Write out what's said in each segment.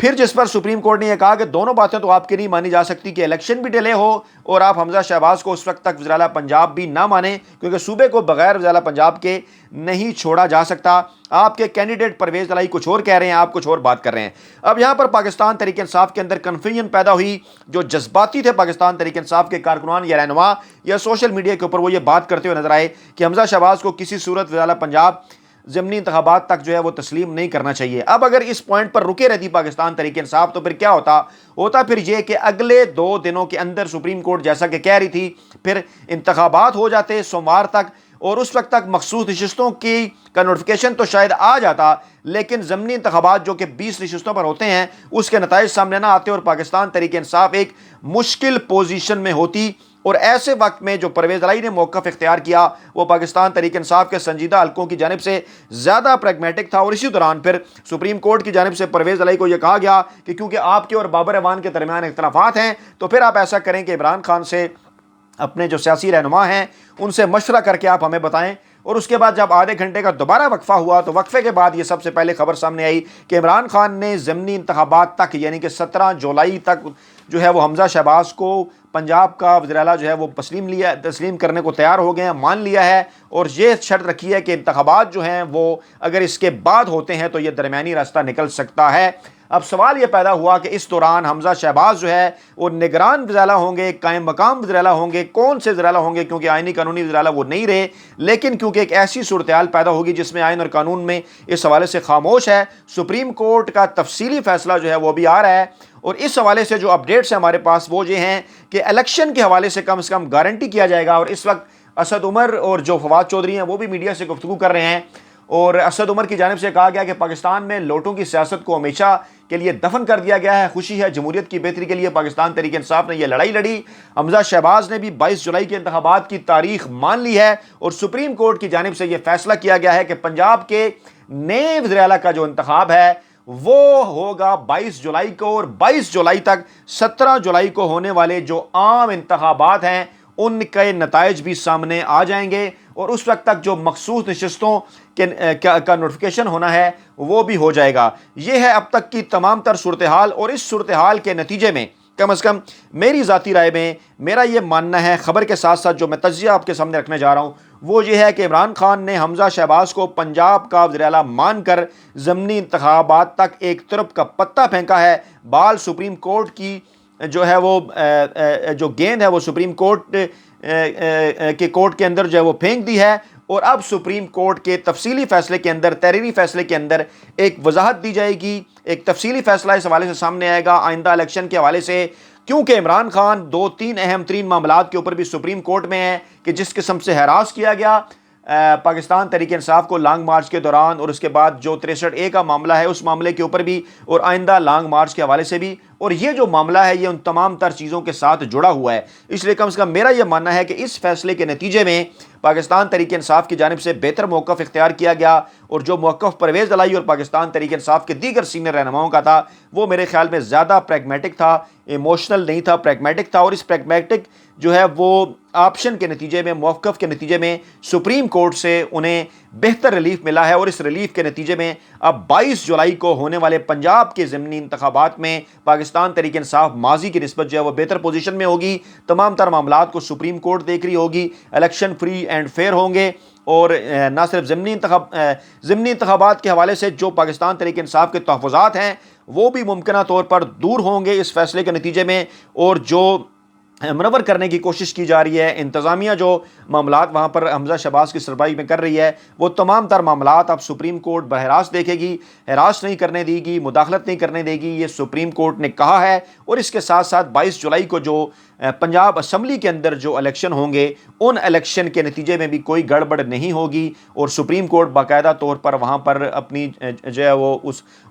پھر جس پر supreme court نے یہ کہا کہ دونوں باتیں تو آپ کی نہیں مانی جا سکتی کہ الیکشن بھی ڈیلے ہو اور آپ حمزہ شہباز کو اس وقت تک وزیر اعلیٰ پنجاب بھی نہ مانیں، کیونکہ صوبے کو بغیر وزیر اعلیٰ پنجاب کے نہیں چھوڑا جا سکتا۔ آپ کے کینڈیڈیٹ پرویز الہی کچھ اور کہہ رہے ہیں، آپ کچھ اور بات کر رہے ہیں۔ اب یہاں پر پاکستان تحریک انصاف کے اندر کنفیوژن پیدا ہوئی۔ جو جذباتی تھے پاکستان تحریک انصاف کے کارکنان یا رہنما یا سوشل میڈیا کے اوپر، وہ یہ بات کرتے ہوئے نظر آئے کہ حمزہ شہباز کو کسی صورت وزیر اعلیٰ پنجاب ضمنی انتخابات تک جو ہے وہ تسلیم نہیں کرنا چاہیے۔ اب اگر اس پوائنٹ پر رکے رہتی پاکستان تحریک انصاف تو پھر کیا ہوتا پھر یہ کہ اگلے 2 دنوں کے اندر سپریم کورٹ جیسا کہ کہہ رہی تھی پھر انتخابات ہو جاتے سوموار تک، اور اس وقت تک مخصوص نشستوں کا نوٹیفیکیشن تو شاید آ جاتا، لیکن ضمنی انتخابات جو کہ 20 نشستوں پر ہوتے ہیں اس کے نتائج سامنے نہ آتے اور پاکستان تحریک انصاف ایک مشکل پوزیشن میں ہوتی۔ اور ایسے وقت میں جو پرویز الہی نے موقف اختیار کیا وہ پاکستان تحریک انصاف کے سنجیدہ حلقوں کی جانب سے زیادہ پریگمیٹک تھا، اور اسی دوران پھر سپریم کورٹ کی جانب سے پرویز الہی کو یہ کہا گیا کہ کیونکہ آپ کے اور بابر اعوان کے درمیان اختلافات ہیں تو پھر آپ ایسا کریں کہ عمران خان سے، اپنے جو سیاسی رہنما ہیں ان سے مشورہ کر کے آپ ہمیں بتائیں۔ اور اس کے بعد جب آدھے گھنٹے کا دوبارہ وقفہ ہوا تو وقفے کے بعد یہ سب سے پہلے خبر سامنے آئی کہ عمران خان نے ضمنی انتخابات تک یعنی کہ 17 جولائی تک جو ہے وہ حمزہ شہباز کو پنجاب کا وزیر اعلیٰ جو ہے وہ تسلیم کرنے کو تیار ہو گئے ہیں، مان لیا ہے، اور یہ شرط رکھی ہے کہ انتخابات جو ہیں وہ اگر اس کے بعد ہوتے ہیں تو یہ درمیانی راستہ نکل سکتا ہے۔ اب سوال یہ پیدا ہوا کہ اس دوران حمزہ شہباز جو ہے وہ نگران وزیر اعلیٰ ہوں گے، قائم مقام وزیر اعلیٰ ہوں گے، کون سے وزیر اعلیٰ ہوں گے، کیونکہ آئینی قانونی وزیر اعلیٰ وہ نہیں رہے، لیکن کیونکہ ایک ایسی صورتحال پیدا ہوگی جس میں آئین اور قانون میں اس حوالے سے خاموش ہے، سپریم کورٹ کا تفصیلی فیصلہ جو ہے وہ بھی آ رہا ہے، اور اس حوالے سے جو اپڈیٹس ہیں ہمارے پاس وہ یہ ہیں کہ الیکشن کے حوالے سے کم گارنٹی کیا جائے گا۔ اور اس وقت اسد عمر اور جو فواد چودھری ہیں وہ بھی میڈیا سے گفتگو کر رہے ہیں، اور اسد عمر کی جانب سے کہا گیا کہ پاکستان میں لوٹوں کی سیاست کو ہمیشہ کے لیے دفن کر دیا گیا ہے، خوشی ہے جمہوریت کی بہتری کے لیے پاکستان تحریک انصاف نے یہ لڑائی لڑی۔ حمزہ شہباز نے بھی 22 جولائی کے انتخابات کی تاریخ مان لی ہے، اور سپریم کورٹ کی جانب سے یہ فیصلہ کیا گیا ہے کہ پنجاب کے نئے وزیر اعلیٰ کا جو انتخاب ہے وہ ہوگا 22 جولائی کو، اور 22 جولائی تک 17 جولائی کو ہونے والے جو عام انتخابات ہیں ان کے نتائج بھی سامنے آ جائیں گے، اور اس وقت تک جو مخصوص نشستوں کا نوٹیفیکیشن ہونا ہے وہ بھی ہو جائے گا۔ یہ ہے اب تک کی تمام تر صورتحال، اور اس صورتحال کے نتیجے میں کم از کم میری ذاتی رائے میں میرا یہ ماننا ہے، خبر کے ساتھ ساتھ جو میں تجزیہ آپ کے سامنے رکھنے جا رہا ہوں وہ یہ ہے کہ عمران خان نے حمزہ شہباز کو پنجاب کا وزیر اعلیٰ مان کر ضمنی انتخابات تک ایک طرف کا پتہ پھینکا ہے، بال سپریم کورٹ کی جو ہے وہ جو گیند ہے وہ سپریم کورٹ کے اندر جو ہے وہ پھینک دی ہے، اور اب سپریم کورٹ کے تفصیلی فیصلے کے اندر، تحریری فیصلے کے اندر ایک وضاحت دی جائے گی، ایک تفصیلی فیصلہ اس حوالے سے سامنے آئے گا آئندہ الیکشن کے حوالے سے، کیونکہ عمران خان 2-3 اہم ترین معاملات کے اوپر بھی سپریم کورٹ میں ہیں کہ جس قسم سے ہراس کیا گیا پاکستان تحریک انصاف کو لانگ مارچ کے دوران، اور اس کے بعد جو 63A کا معاملہ ہے اس معاملے کے اوپر بھی، اور آئندہ لانگ مارچ کے حوالے سے بھی، اور یہ جو معاملہ ہے یہ ان تمام تر چیزوں کے ساتھ جڑا ہوا ہے۔ اس لیے کم سے کم میرا یہ ماننا ہے کہ اس فیصلے کے نتیجے میں پاکستان تحریک انصاف کی جانب سے بہتر موقف اختیار کیا گیا، اور جو موقف پرویز الہی اور پاکستان تحریک انصاف کے دیگر سینئر رہنماؤں کا تھا وہ میرے خیال میں زیادہ پریگمیٹک تھا، ایموشنل نہیں تھا، پریگمیٹک تھا، اور اس پریگمیٹک جو ہے وہ آپشن کے نتیجے میں، موقف کے نتیجے میں سپریم کورٹ سے انہیں بہتر ریلیف ملا ہے، اور اس ریلیف کے نتیجے میں اب 22 جولائی کو ہونے والے پنجاب کے ضمنی انتخابات میں پاکستان تحریک انصاف ماضی کی نسبت جو ہے وہ بہتر پوزیشن میں ہوگی، تمام تر معاملات کو سپریم کورٹ دیکھ رہی ہوگی، الیکشن فری اینڈ فیئر ہوں گے، اور نہ صرف ضمنی انتخابات کے حوالے سے جو پاکستان تحریک انصاف کے تحفظات ہیں وہ بھی ممکنہ طور پر دور ہوں گے اس فیصلے کے نتیجے میں، اور جو منور کرنے کی کوشش کی جا رہی ہے انتظامیہ، جو معاملات وہاں پر حمزہ شہباز کی سربراہی میں کر رہی ہے، وہ تمام تر معاملات اب سپریم کورٹ بہ راست دیکھے گی، ہراس نہیں کرنے دے گی، مداخلت نہیں کرنے دے گی، یہ سپریم کورٹ نے کہا ہے۔ اور اس کے ساتھ ساتھ 22 جولائی کو جو پنجاب اسمبلی کے اندر جو الیکشن ہوں گے ان الیکشن کے نتیجے میں بھی کوئی گڑبڑ نہیں ہوگی، اور سپریم کورٹ باقاعدہ طور پر وہاں پر اپنی جو ہے وہ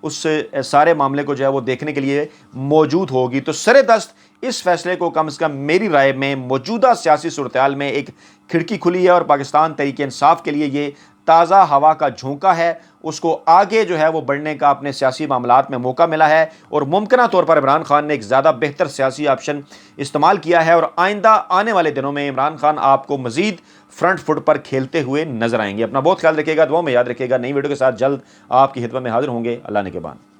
اس سارے معاملے کو جو ہے وہ دیکھنے کے لیے موجود ہوگی۔ تو سر دست اس فیصلے کو کم از کم میری رائے میں موجودہ سیاسی صورتحال میں ایک کھڑکی کھلی ہے، اور پاکستان تحریک انصاف کے لیے یہ تازہ ہوا کا جھونکا ہے، اس کو آگے جو ہے وہ بڑھنے کا اپنے سیاسی معاملات میں موقع ملا ہے، اور ممکنہ طور پر عمران خان نے ایک زیادہ بہتر سیاسی آپشن استعمال کیا ہے، اور آئندہ آنے والے دنوں میں عمران خان آپ کو مزید فرنٹ فٹ پر کھیلتے ہوئے نظر آئیں گے۔ اپنا بہت خیال رکھیے گا، دعاؤں میں یاد رکھیے گا۔ نئی ویڈیو کے ساتھ جلد آپ کی خدمت میں حاضر ہوں گے۔ اللہ نگہبان۔